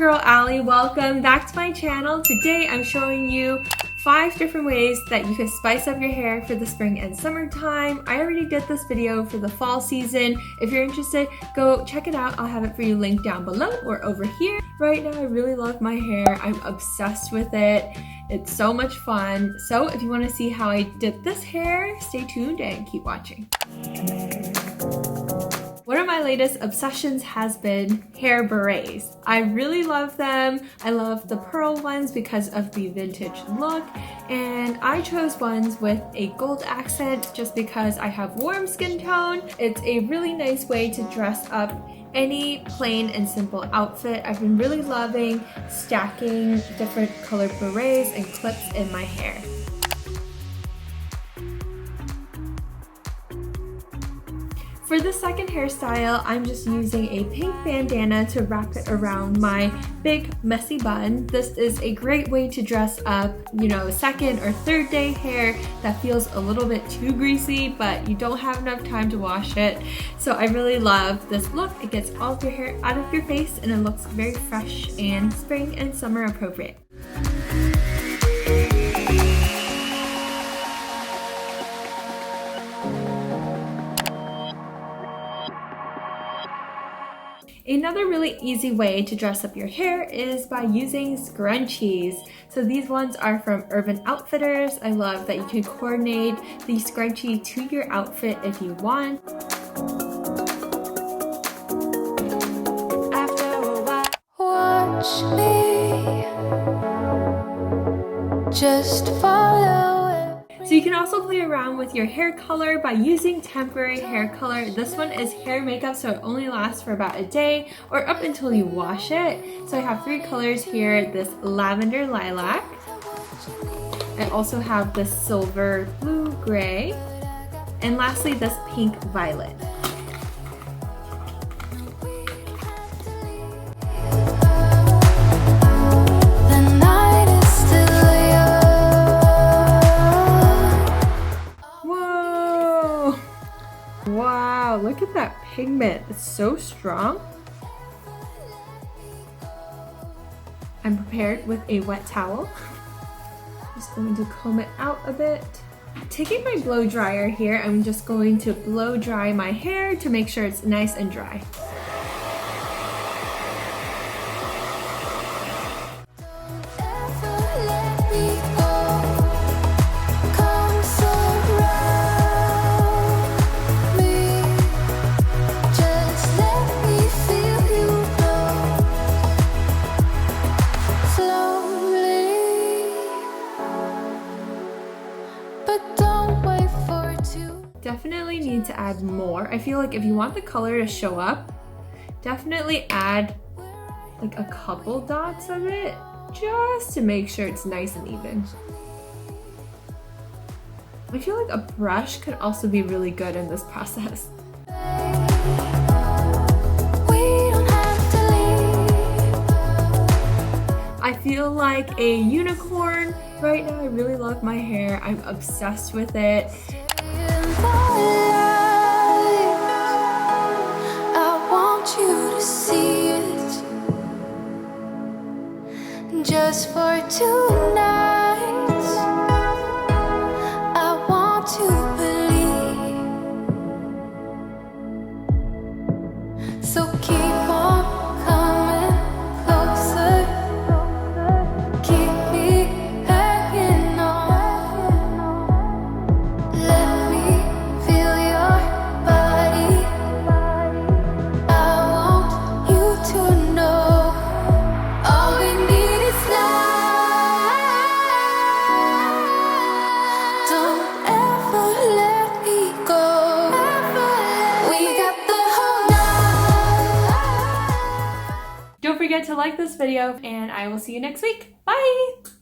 girl Ali. Welcome back to my channel. Today I'm showing you 5 different ways that you can spice up your hair for the spring and summertime. I already did this video for the fall season. If you're interested, go check it out. I'll have it for you linked down below or over here. Right now I really love my hair. I'm obsessed with it. It's so much fun. So if you want to see how I did this hair, stay tuned and keep watching. One of my latest obsessions has been hair berets. I really love them. I love the pearl ones because of the vintage look, and I chose ones with a gold accent just because I have warm skin tone. It's a really nice way to dress up any plain and simple outfit. I've been really loving stacking different colored berets and clips in my hair. For the second hairstyle, I'm just using a pink bandana to wrap it around my big messy bun. This is a great way to dress up, second or third day hair that feels a little bit too greasy, but you don't have enough time to wash it. So I really love this look. It gets all of your hair out of your face and it looks very fresh and spring and summer appropriate. Another really easy way to dress up your hair is by using scrunchies. So these ones are from Urban Outfitters. I love that you can coordinate the scrunchie to your outfit if you want. After a while, watch me, just follow. So you can also play around with your hair color by using temporary hair color. This one is hair makeup, so it only lasts for about a day or up until you wash it. So I have 3 colors here, this lavender lilac. I also have this silver blue gray. And lastly, this pink violet. Wow, look at that pigment. It's so strong. I'm prepared with a wet towel. Just going to comb it out a bit. Taking my blow dryer here, I'm just going to blow dry my hair to make sure it's nice and dry. Definitely need to add more. I feel like if you want the color to show up, definitely add like a couple dots of it just to make sure it's nice and even. I feel like a brush could also be really good in this process. I feel like a unicorn right now. I really love my hair. I'm obsessed with it. I want you to see it just for tonight. I want to believe. So keep on coming closer. Keep me hanging on. Let me feel your body. I want you to know all we need is love. Don't ever let me go. We got the whole night. Don't forget to like this video and I will see you next week. Bye!